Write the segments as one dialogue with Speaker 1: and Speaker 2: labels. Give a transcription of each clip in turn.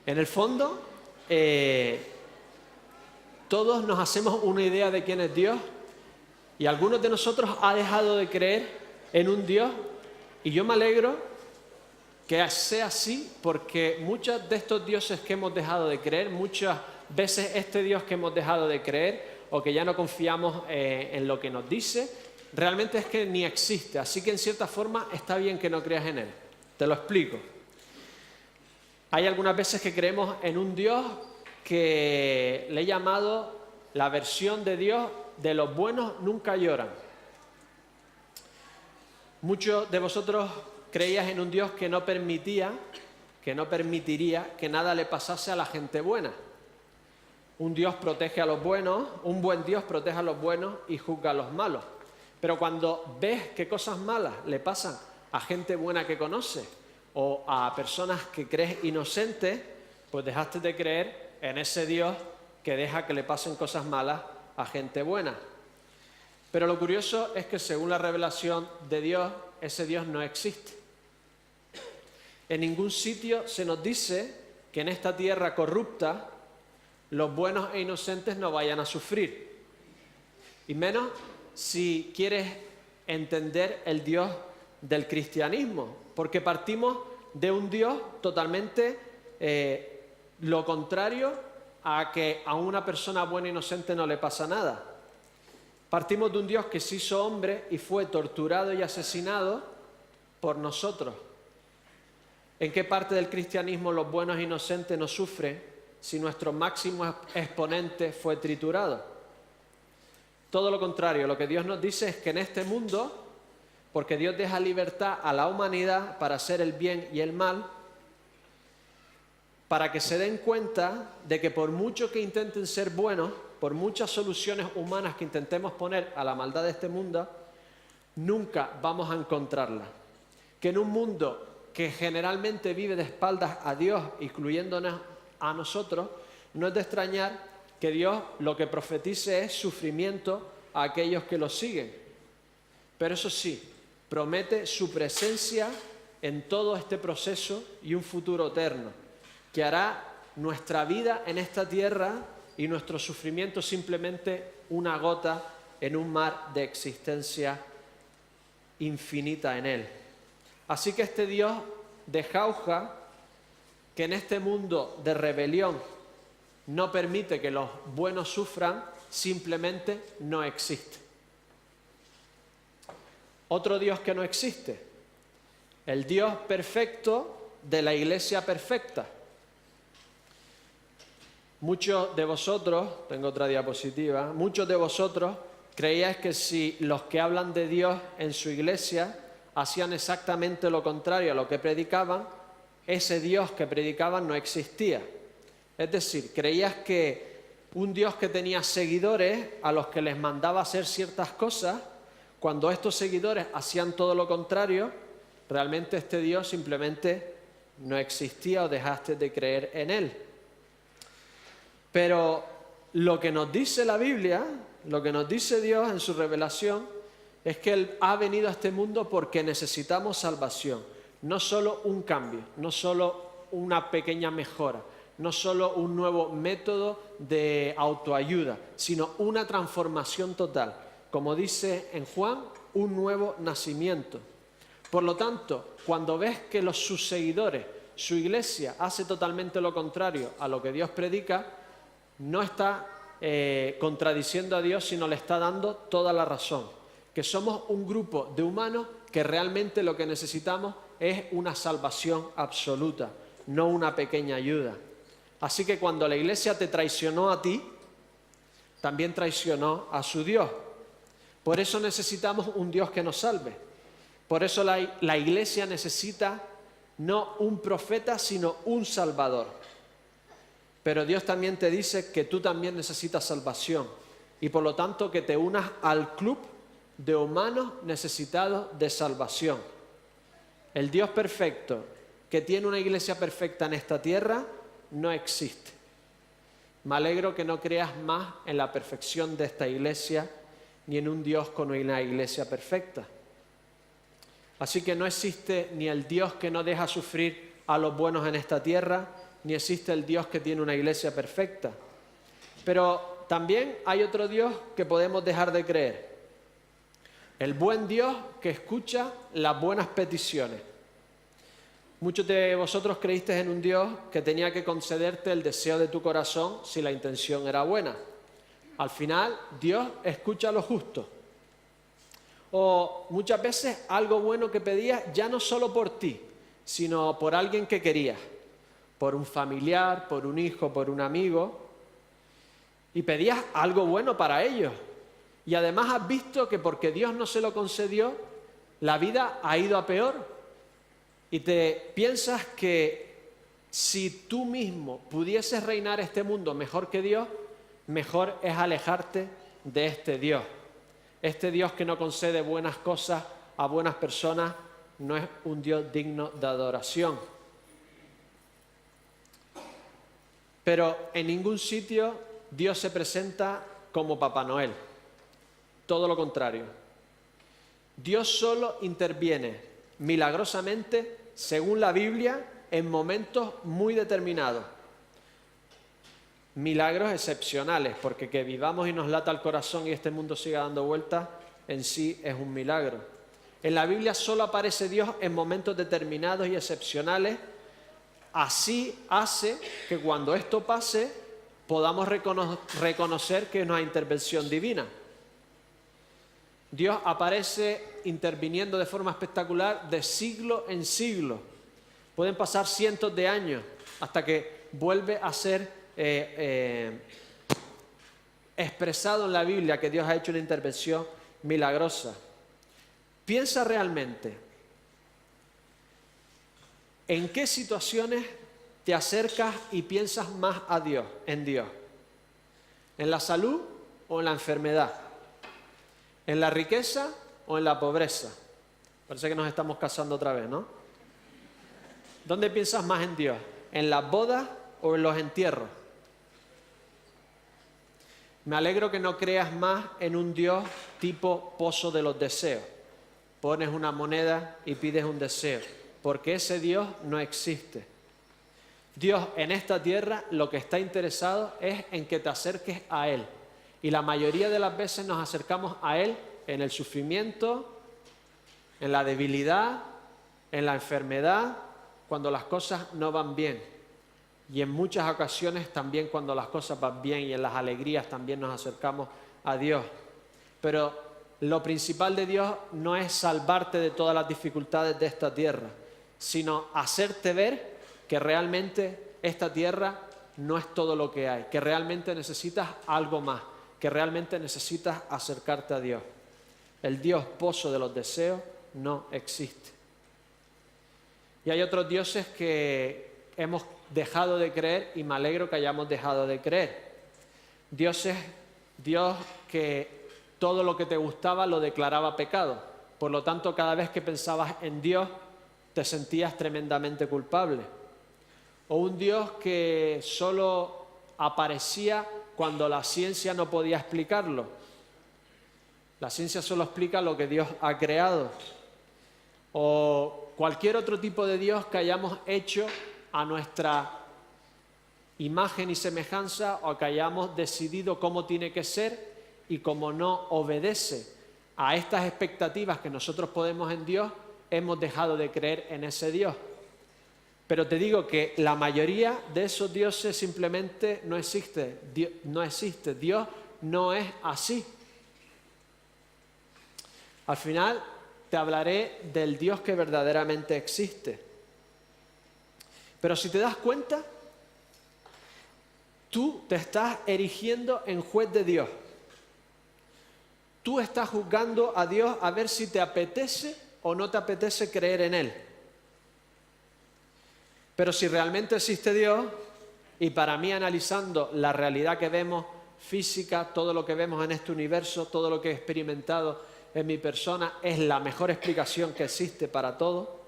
Speaker 1: En el fondo, todos nos hacemos una idea de quién es Dios y algunos de nosotros ha dejado de creer en un Dios y yo me alegro que sea así porque muchos de estos dioses que hemos dejado de creer, muchas veces este Dios que hemos dejado de creer o que ya no confiamos en lo que nos dice, realmente es que ni existe. Así que en cierta forma está bien que no creas en él. Te lo explico. Hay algunas veces que creemos en un Dios que le he llamado la versión de Dios de los buenos nunca lloran. Muchos de vosotros creías en un Dios que no permitiría que nada le pasase a la gente buena. Un Dios protege a los buenos, un buen Dios protege a los buenos y juzga a los malos. Pero cuando ves que cosas malas le pasan a gente buena que conoces o a personas que crees inocentes, pues dejaste de creer en ese Dios que deja que le pasen cosas malas a gente buena. Pero lo curioso es que según la revelación de Dios, ese Dios no existe. En ningún sitio se nos dice que en esta tierra corrupta los buenos e inocentes no vayan a sufrir. Y menos si quieres entender el Dios del cristianismo, porque partimos de un Dios totalmente lo contrario a que a una persona buena e inocente no le pasa nada. Partimos de un Dios que se hizo hombre y fue torturado y asesinado por nosotros. ¿En qué parte del cristianismo los buenos e inocentes no sufren si nuestro máximo exponente fue triturado? Todo lo contrario, lo que Dios nos dice es que en este mundo, porque Dios deja libertad a la humanidad para hacer el bien y el mal, para que se den cuenta de que por mucho que intenten ser buenos, por muchas soluciones humanas que intentemos poner a la maldad de este mundo, nunca vamos a encontrarla. Que en un mundo que generalmente vive de espaldas a Dios, incluyéndonos a nosotros, no es de extrañar que Dios lo que profetice es sufrimiento a aquellos que lo siguen. Pero eso sí, promete su presencia en todo este proceso y un futuro eterno, que hará nuestra vida en esta tierra y nuestro sufrimiento simplemente una gota en un mar de existencia infinita en él. Así que este Dios de jauja, que en este mundo de rebelión no permite que los buenos sufran, simplemente no existe. Otro Dios que no existe, el Dios perfecto de la Iglesia perfecta. Muchos de vosotros, tengo otra diapositiva, muchos de vosotros creíais que si los que hablan de Dios en su iglesia hacían exactamente lo contrario a lo que predicaban, ese Dios que predicaban no existía. Es decir, creías que un Dios que tenía seguidores a los que les mandaba hacer ciertas cosas, cuando estos seguidores hacían todo lo contrario, realmente este Dios simplemente no existía o dejaste de creer en él. Pero lo que nos dice la Biblia, lo que nos dice Dios en su revelación, es que Él ha venido a este mundo porque necesitamos salvación. No solo un cambio, no solo una pequeña mejora, no solo un nuevo método de autoayuda, sino una transformación total. Como dice en Juan, un nuevo nacimiento. Por lo tanto, cuando ves que sus seguidores, su iglesia, hace totalmente lo contrario a lo que Dios predica, no está contradiciendo a Dios, sino le está dando toda la razón. Que somos un grupo de humanos que realmente lo que necesitamos es una salvación absoluta, no una pequeña ayuda. Así que cuando la iglesia te traicionó a ti, también traicionó a su Dios. Por eso necesitamos un Dios que nos salve. Por eso la iglesia necesita no un profeta, sino un salvador. Pero Dios también te dice que tú también necesitas salvación y por lo tanto que te unas al club de humanos necesitados de salvación. El Dios perfecto que tiene una iglesia perfecta en esta tierra no existe. Me alegro que no creas más en la perfección de esta iglesia ni en un Dios con una iglesia perfecta. Así que no existe ni el Dios que no deja sufrir a los buenos en esta tierra, ni existe el Dios que tiene una iglesia perfecta. Pero también hay otro Dios que podemos dejar de creer. El buen Dios que escucha las buenas peticiones. Muchos de vosotros creísteis en un Dios que tenía que concederte el deseo de tu corazón si la intención era buena. Al final, Dios escucha a lo justo. O muchas veces algo bueno que pedías ya no solo por ti, sino por alguien que querías, por un familiar, por un hijo, por un amigo, y pedías algo bueno para ellos. Y además has visto que porque Dios no se lo concedió, la vida ha ido a peor. Y te piensas que si tú mismo pudieses reinar este mundo mejor que Dios, mejor es alejarte de este Dios. Este Dios que no concede buenas cosas a buenas personas no es un Dios digno de adoración. Pero en ningún sitio Dios se presenta como Papá Noel. Todo lo contrario. Dios solo interviene milagrosamente, según la Biblia, en momentos muy determinados. Milagros excepcionales, porque que vivamos y nos lata el corazón y este mundo siga dando vueltas, en sí es un milagro. En la Biblia solo aparece Dios en momentos determinados y excepcionales. Así hace que cuando esto pase podamos reconocer que es una intervención divina. Dios aparece interviniendo de forma espectacular de siglo en siglo. Pueden pasar cientos de años hasta que vuelve a ser expresado en la Biblia que Dios ha hecho una intervención milagrosa. Piensa realmente, ¿en qué situaciones te acercas y piensas más a Dios, en Dios? ¿En la salud o en la enfermedad? ¿En la riqueza o en la pobreza? Parece que nos estamos casando otra vez, ¿no? ¿Dónde piensas más en Dios? ¿En las bodas o en los entierros? Me alegro que no creas más en un Dios tipo pozo de los deseos. Pones una moneda y pides un deseo, porque ese Dios no existe. Dios en esta tierra lo que está interesado es en que te acerques a Él. Y la mayoría de las veces nos acercamos a Él en el sufrimiento, en la debilidad, en la enfermedad, cuando las cosas no van bien. Y en muchas ocasiones también cuando las cosas van bien y en las alegrías también nos acercamos a Dios. Pero lo principal de Dios no es salvarte de todas las dificultades de esta tierra, sino hacerte ver que realmente esta tierra no es todo lo que hay, que realmente necesitas algo más, que realmente necesitas acercarte a Dios. El Dios pozo de los deseos no existe. Y hay otros dioses que hemos dejado de creer y me alegro que hayamos dejado de creer. Dios que todo lo que te gustaba lo declaraba pecado. Por lo tanto, cada vez que pensabas en Dios, te sentías tremendamente culpable. O un Dios que solo aparecía cuando la ciencia no podía explicarlo. La ciencia solo explica lo que Dios ha creado. O cualquier otro tipo de Dios que hayamos hecho a nuestra imagen y semejanza o que hayamos decidido cómo tiene que ser y como no obedece a estas expectativas que nosotros ponemos en Dios, hemos dejado de creer en ese Dios. Pero te digo que la mayoría de esos dioses simplemente no existe. Dios no es así. Al final te hablaré del Dios que verdaderamente existe. Pero si te das cuenta, tú te estás erigiendo en juez de Dios. Tú estás juzgando a Dios a ver si te apetece o no te apetece creer en Él. Pero si realmente existe Dios, y para mí analizando la realidad que vemos física, todo lo que vemos en este universo, todo lo que he experimentado en mi persona, es la mejor explicación que existe para todo,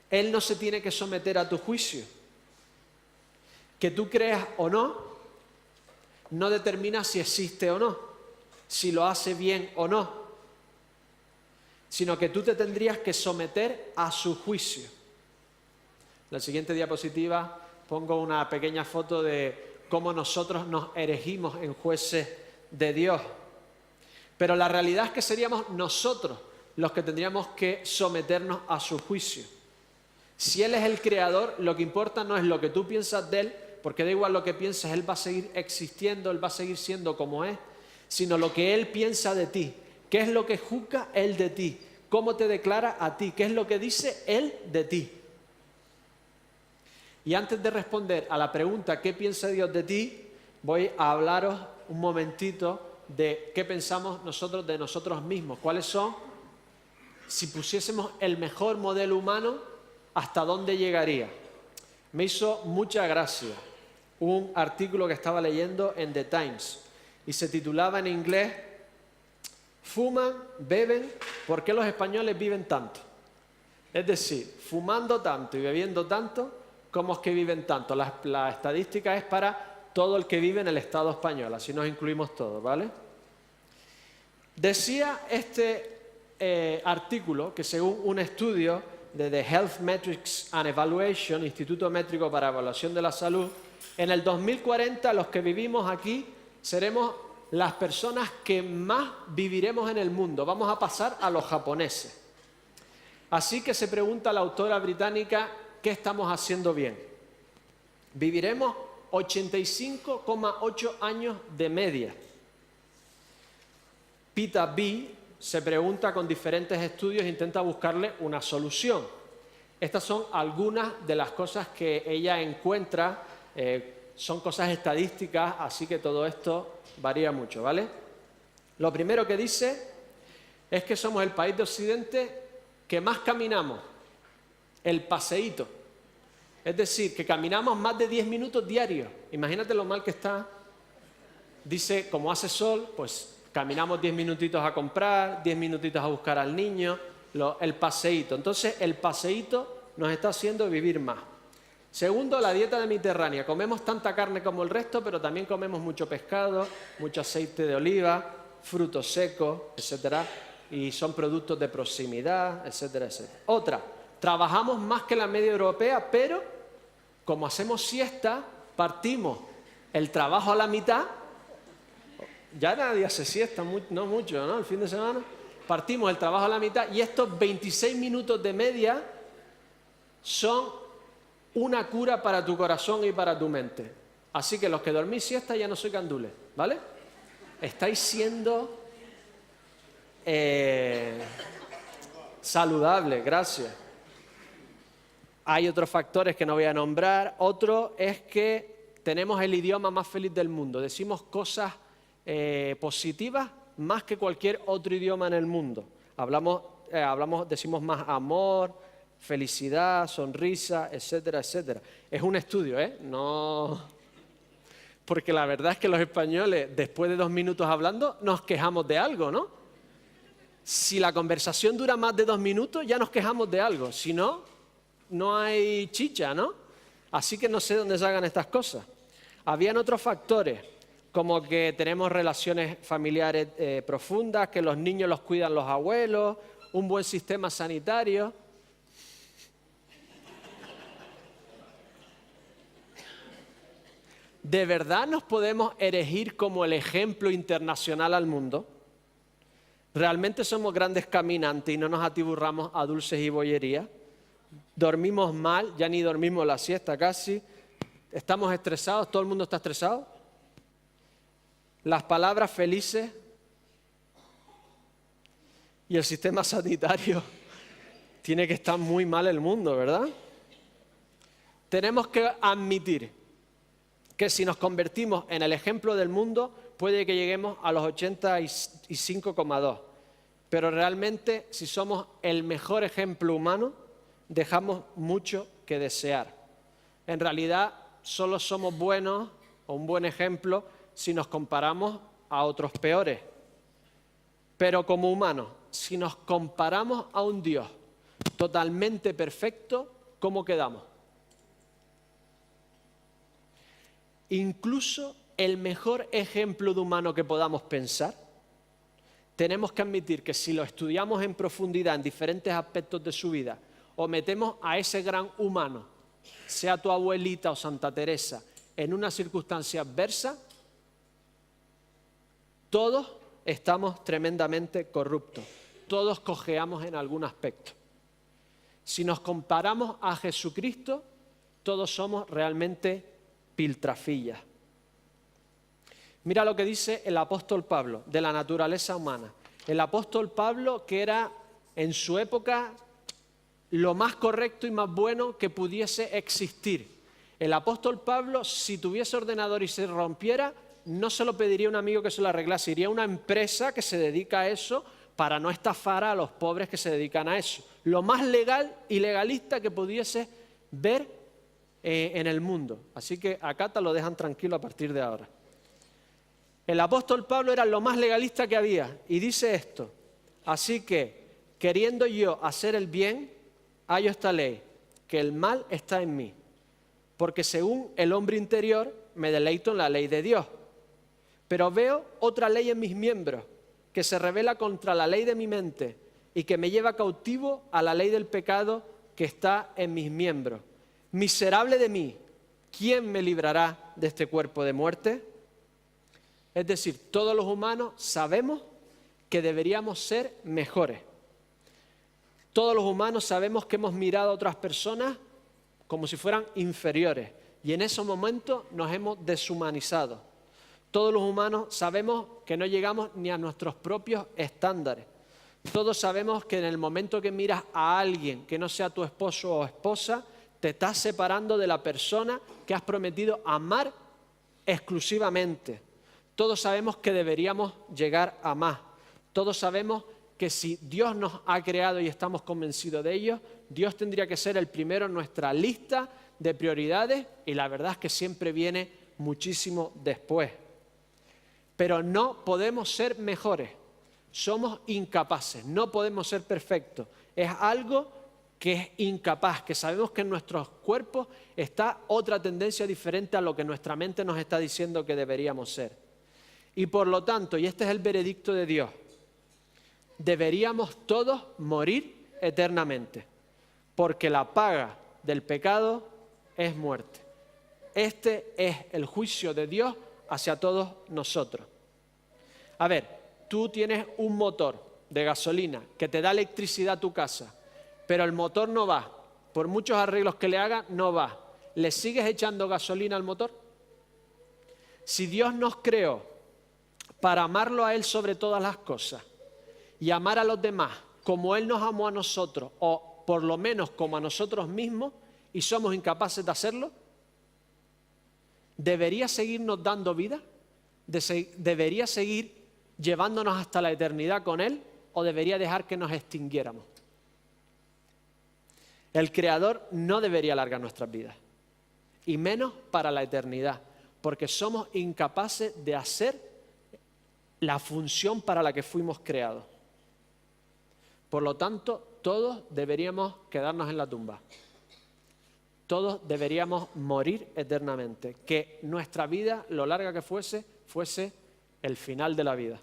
Speaker 1: Él no se tiene que someter a tu juicio. Que tú creas o no, no determina si existe o no, si lo hace bien o no, sino que tú te tendrías que someter a su juicio. En la siguiente diapositiva pongo una pequeña foto de cómo nosotros nos erigimos en jueces de Dios. Pero la realidad es que seríamos nosotros los que tendríamos que someternos a su juicio. Si Él es el creador, lo que importa no es lo que tú piensas de Él, porque da igual lo que pienses, Él va a seguir existiendo, Él va a seguir siendo como es, sino lo que Él piensa de ti. ¿Qué es lo que juzga Él de ti? ¿Cómo te declara a ti? ¿Qué es lo que dice Él de ti? Y antes de responder a la pregunta ¿qué piensa Dios de ti?, voy a hablaros un momentito de qué pensamos nosotros de nosotros mismos. ¿Cuáles son? Si pusiésemos el mejor modelo humano, ¿hasta dónde llegaría? Me hizo mucha gracia un artículo que estaba leyendo en The Times y se titulaba en inglés «Fuman, beben, ¿por qué los españoles viven tanto?». Es decir, fumando tanto y bebiendo tanto, ¿cómo es que viven tanto? La estadística es para todo el que vive en el Estado español, así nos incluimos todos, ¿vale? Decía este artículo que según un estudio de The Health Metrics and Evaluation, Instituto Métrico para Evaluación de la Salud, en el 2040 los que vivimos aquí seremos las personas que más viviremos en el mundo. Vamos a pasar a los japoneses. Así que se pregunta la autora británica, ¿qué estamos haciendo bien? Viviremos 85,8 años de media. Pita B se pregunta con diferentes estudios e intenta buscarle una solución. Estas son algunas de las cosas que ella encuentra, son cosas estadísticas, así que todo esto varía mucho, ¿vale? Lo primero que dice es que somos el país de Occidente que más caminamos, el paseíto. Es decir, que caminamos más de 10 minutos diarios. Imagínate lo mal que está. Dice, como hace sol, pues caminamos 10 minutitos a comprar, 10 minutitos a buscar al niño, el paseíto. Entonces, el paseíto nos está haciendo vivir más. Segundo, la dieta mediterránea. Comemos tanta carne como el resto, pero también comemos mucho pescado, mucho aceite de oliva, frutos secos, etcétera, y son productos de proximidad, etcétera, etcétera. Otra, trabajamos más que la media europea, pero como hacemos siesta, partimos el trabajo a la mitad. Ya nadie hace siesta, no mucho, ¿no? El fin de semana. Partimos el trabajo a la mitad y estos 26 minutos de media son una cura para tu corazón y para tu mente. Así que los que dormís siesta ya no soy candules, ¿vale? Estáis siendo saludables, gracias. Hay otros factores que no voy a nombrar. Otro es que tenemos el idioma más feliz del mundo. Decimos cosas positivas más que cualquier otro idioma en el mundo. Decimos más amor, felicidad, sonrisa, etcétera, etcétera. Es un estudio, No... Porque la verdad es que los españoles, después de 2 minutos hablando, nos quejamos de algo, ¿no? Si la conversación dura más de 2 minutos, ya nos quejamos de algo. Si no, no hay chicha, ¿no? Así que no sé dónde salgan estas cosas. Habían otros factores, como que tenemos relaciones familiares profundas, que los niños los cuidan los abuelos, un buen sistema sanitario. ¿De verdad nos podemos erigir como el ejemplo internacional al mundo? ¿Realmente somos grandes caminantes y no nos atiburramos a dulces y bollerías? ¿Dormimos mal? Ya ni dormimos la siesta casi. ¿Estamos estresados? ¿Todo el mundo está estresado? Las palabras felices y el sistema sanitario. Tiene que estar muy mal el mundo, ¿verdad? Tenemos que admitir que si nos convertimos en el ejemplo del mundo, puede que lleguemos a los 85,2. Pero realmente, si somos el mejor ejemplo humano, dejamos mucho que desear. En realidad, solo somos buenos o un buen ejemplo si nos comparamos a otros peores. Pero como humanos, si nos comparamos a un Dios totalmente perfecto, ¿cómo quedamos? Incluso el mejor ejemplo de humano que podamos pensar, tenemos que admitir que si lo estudiamos en profundidad en diferentes aspectos de su vida, o metemos a ese gran humano sea tu abuelita o Santa Teresa, en una circunstancia adversa, todos estamos tremendamente corruptos, todos cojeamos en algún aspecto. Si nos comparamos a Jesucristo, todos somos realmente piltrafillas. Mira lo que dice el apóstol Pablo de la naturaleza humana. El apóstol Pablo, que era en su época lo más correcto y más bueno que pudiese existir. El apóstol Pablo, si tuviese ordenador y se rompiera, no se lo pediría a un amigo que se lo arreglase, iría a una empresa que se dedica a eso para no estafar a los pobres que se dedican a eso. Lo más legal y legalista que pudiese ver en el mundo. Así que acá te lo dejan tranquilo a partir de ahora. El apóstol Pablo era lo más legalista que había y dice esto: así que, queriendo yo hacer el bien, hallo esta ley, que el mal está en mí, porque según el hombre interior me deleito en la ley de Dios. Pero veo otra ley en mis miembros, que se rebela contra la ley de mi mente y que me lleva cautivo a la ley del pecado que está en mis miembros. Miserable de mí, ¿quién me librará de este cuerpo de muerte? Es decir, todos los humanos sabemos que deberíamos ser mejores. Todos los humanos sabemos que hemos mirado a otras personas como si fueran inferiores y en esos momentos nos hemos deshumanizado. Todos los humanos sabemos que no llegamos ni a nuestros propios estándares. Todos sabemos que en el momento que miras a alguien que no sea tu esposo o esposa, te estás separando de la persona que has prometido amar exclusivamente. Todos sabemos que deberíamos llegar a más. Todos sabemos que si Dios nos ha creado y estamos convencidos de ello, Dios tendría que ser el primero en nuestra lista de prioridades y la verdad es que siempre viene muchísimo después. Pero no podemos ser mejores, somos incapaces, no podemos ser perfectos. Es algo que es incapaz, que sabemos que en nuestros cuerpos está otra tendencia diferente a lo que nuestra mente nos está diciendo que deberíamos ser. Y por lo tanto, y este es el veredicto de Dios, deberíamos todos morir eternamente, porque la paga del pecado es muerte. Este es el juicio de Dios hacia todos nosotros. A ver, tú tienes un motor de gasolina que te da electricidad a tu casa, pero el motor no va, por muchos arreglos que le hagas, no va. ¿Le sigues echando gasolina al motor? Si Dios nos creó para amarlo a Él sobre todas las cosas y amar a los demás como Él nos amó a nosotros, o por lo menos como a nosotros mismos, y somos incapaces de hacerlo, ¿debería seguirnos dando vida? ¿Debería seguir llevándonos hasta la eternidad con Él? ¿O debería dejar que nos extinguiéramos? El Creador no debería alargar nuestras vidas, y menos para la eternidad, porque somos incapaces de hacer la función para la que fuimos creados. Por lo tanto, todos deberíamos quedarnos en la tumba. Todos deberíamos morir eternamente. Que nuestra vida, lo larga que fuese el final de la vida.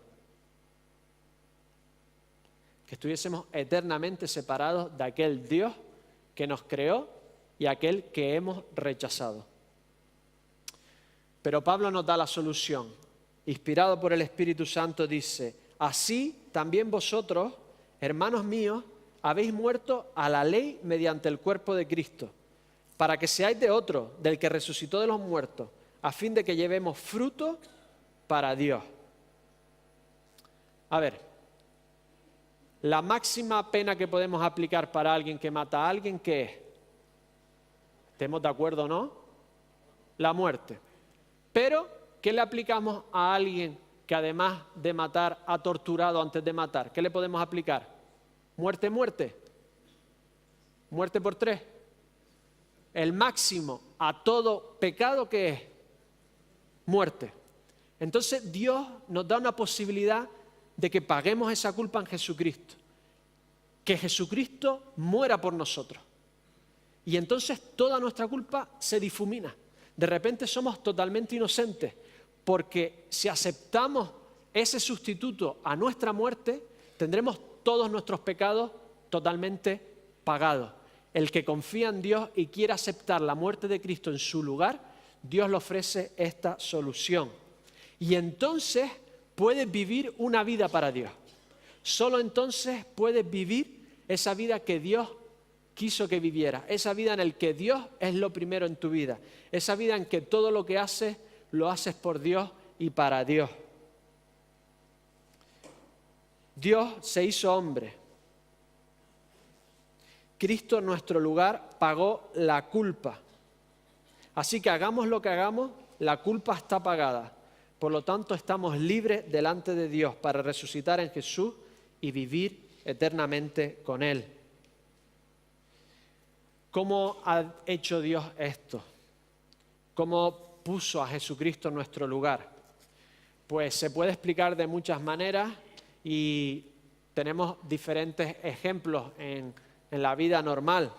Speaker 1: Que estuviésemos eternamente separados de aquel Dios que nos creó y aquel que hemos rechazado. Pero Pablo nos da la solución. Inspirado por el Espíritu Santo, dice: así también vosotros, hermanos míos, habéis muerto a la ley mediante el cuerpo de Cristo, para que seáis de otro, del que resucitó de los muertos, a fin de que llevemos fruto para Dios. A ver, la máxima pena que podemos aplicar para alguien que mata a alguien, ¿qué es? ¿Estemos de acuerdo o no? La muerte. Pero, ¿qué le aplicamos a alguien que además de matar ha torturado antes de matar? ¿Qué le podemos aplicar? Muerte, muerte. Muerte por 3. El máximo a todo pecado, ¿qué es? Muerte. Entonces Dios nos da una posibilidad de que paguemos esa culpa en Jesucristo. Que Jesucristo muera por nosotros. Y entonces toda nuestra culpa se difumina. De repente somos totalmente inocentes, porque si aceptamos ese sustituto a nuestra muerte, tendremos todos nuestros pecados totalmente pagados. el que confía en Dios y quiere aceptar la muerte de Cristo en su lugar, Dios le ofrece esta solución. Y entonces puedes vivir una vida para Dios. Solo entonces puedes vivir esa vida que Dios quiso que viviera, esa vida en la que Dios es lo primero en tu vida, esa vida en que todo lo que haces lo haces por Dios y para Dios. Dios se hizo hombre. Cristo en nuestro lugar pagó la culpa. Así que hagamos lo que hagamos, la culpa está pagada. Por lo tanto, estamos libres delante de Dios para resucitar en Jesús y vivir eternamente con Él. ¿Cómo ha hecho Dios esto? ¿Cómo puso a Jesucristo en nuestro lugar? Pues se puede explicar de muchas maneras y tenemos diferentes ejemplos en la vida normal.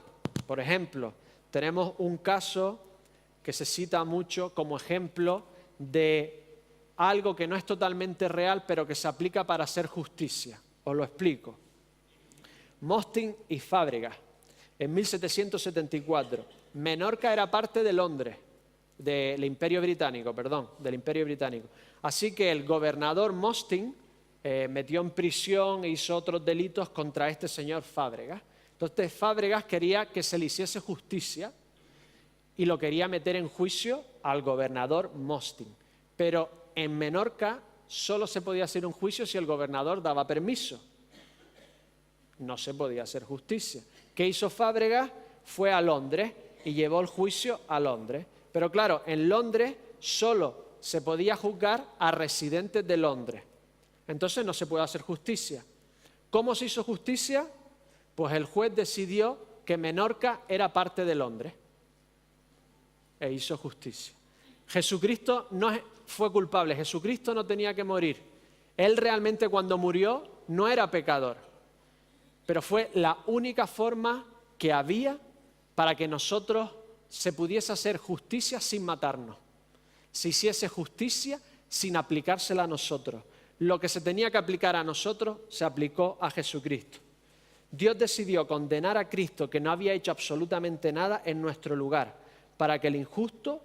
Speaker 1: Por ejemplo, tenemos un caso que se cita mucho como ejemplo de algo que no es totalmente real, pero que se aplica para hacer justicia. Os lo explico. Mostyn y Fábregas, en 1774. Menorca era parte de Londres, del Imperio Británico, del Imperio Británico. Así que el gobernador Mostyn metió en prisión e hizo otros delitos contra este señor Fábregas. Entonces Fábregas quería que se le hiciese justicia y lo quería meter en juicio al gobernador Mostyn. Pero en Menorca solo se podía hacer un juicio si el gobernador daba permiso. No se podía hacer justicia. ¿Qué hizo Fábregas? Fue a Londres y llevó el juicio a Londres. Pero claro, en Londres solo se podía juzgar a residentes de Londres. Entonces no se puede hacer justicia. ¿Cómo se hizo justicia? Pues el juez decidió que Menorca era parte de Londres e hizo justicia. Jesucristo no fue culpable, Jesucristo no tenía que morir. Él realmente cuando murió no era pecador, pero fue la única forma que había para que nosotros se pudiese hacer justicia sin matarnos. Se hiciese justicia sin aplicársela a nosotros. Lo que se tenía que aplicar a nosotros se aplicó a Jesucristo. Dios decidió condenar a Cristo, que no había hecho absolutamente nada, en nuestro lugar, para que el justo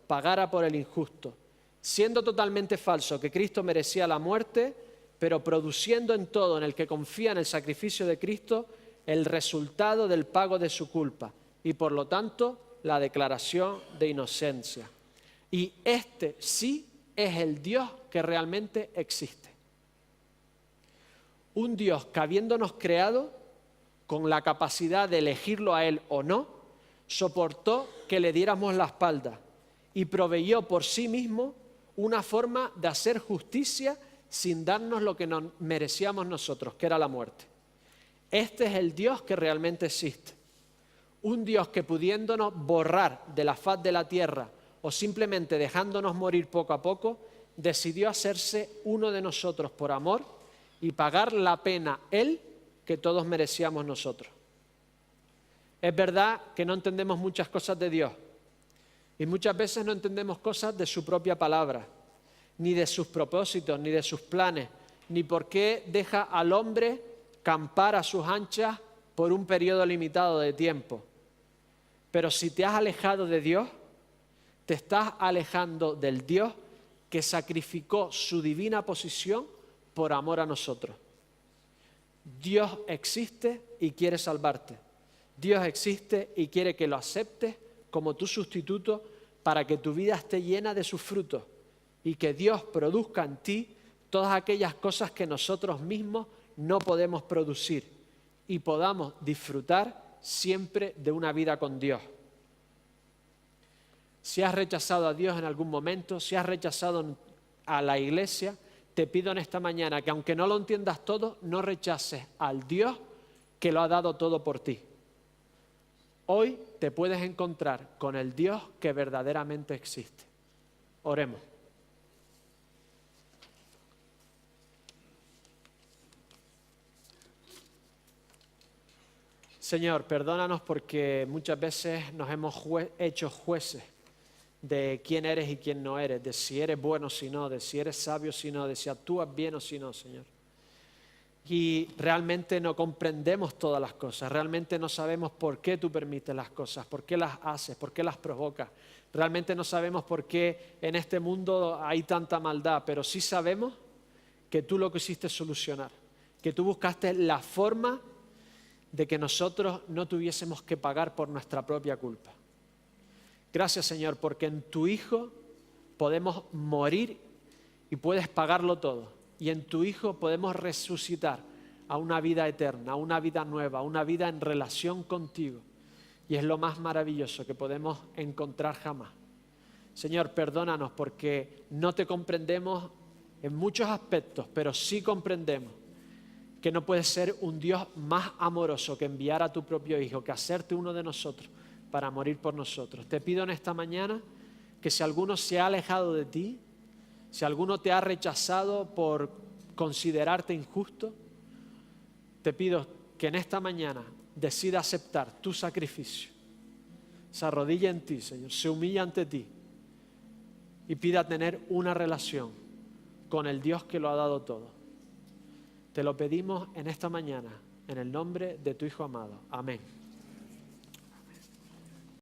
Speaker 1: pagara por el injusto, siendo totalmente falso que Cristo merecía la muerte, pero produciendo en todo en el que confía en el sacrificio de Cristo el resultado del pago de su culpa y por lo tanto la declaración de inocencia. Y este sí es el Dios que realmente existe. Un Dios que habiéndonos creado, con la capacidad de elegirlo a Él o no, soportó que le diéramos la espalda y proveyó por sí mismo una forma de hacer justicia sin darnos lo que nos merecíamos nosotros, que era la muerte. Este es el Dios que realmente existe. Un Dios que pudiéndonos borrar de la faz de la tierra o simplemente dejándonos morir poco a poco, decidió hacerse uno de nosotros por amor y pagar la pena Él que todos merecíamos nosotros. Es verdad que no entendemos muchas cosas de Dios y muchas veces no entendemos cosas de su propia palabra, ni de sus propósitos, ni de sus planes, ni por qué deja al hombre campar a sus anchas por un periodo limitado de tiempo. Pero si te has alejado de Dios, te estás alejando del Dios que sacrificó su divina posición por amor a nosotros. Dios existe y quiere salvarte. Dios existe y quiere que lo aceptes como tu sustituto para que tu vida esté llena de sus frutos y que Dios produzca en ti todas aquellas cosas que nosotros mismos no podemos producir y podamos disfrutar siempre de una vida con Dios. Si has rechazado a Dios en algún momento, si has rechazado a la iglesia, te pido en esta mañana que aunque no lo entiendas todo, no rechaces al Dios que lo ha dado todo por ti. Hoy te puedes encontrar con el Dios que verdaderamente existe. Oremos. Señor, perdónanos porque muchas veces nos hemos hecho jueces de quién eres y quién no eres, de si eres bueno o si no, de si eres sabio o si no, de si actúas bien o si no, Señor. y realmente no comprendemos todas las cosas, realmente no sabemos por qué tú permites las cosas, por qué las haces, por qué las provocas. Realmente no sabemos por qué en este mundo hay tanta maldad, pero sí sabemos que tú lo quisiste solucionar, que tú buscaste la forma de que nosotros no tuviésemos que pagar por nuestra propia culpa. Gracias, Señor, porque en tu Hijo podemos morir y puedes pagarlo todo. Y en tu Hijo podemos resucitar a una vida eterna, a una vida nueva, a una vida en relación contigo. Y es lo más maravilloso que podemos encontrar jamás. Señor, perdónanos porque no te comprendemos en muchos aspectos, pero sí comprendemos que no puedes ser un Dios más amoroso que enviar a tu propio Hijo, que hacerte uno de nosotros para morir por nosotros. Te pido en esta mañana que si alguno se ha alejado de ti, si alguno te ha rechazado por considerarte injusto, te pido que en esta mañana decida aceptar tu sacrificio. Se arrodilla en ti, Señor, se humilla ante ti y pida tener una relación con el Dios que lo ha dado todo. Te lo pedimos en esta mañana, en el nombre de tu Hijo amado. Amén.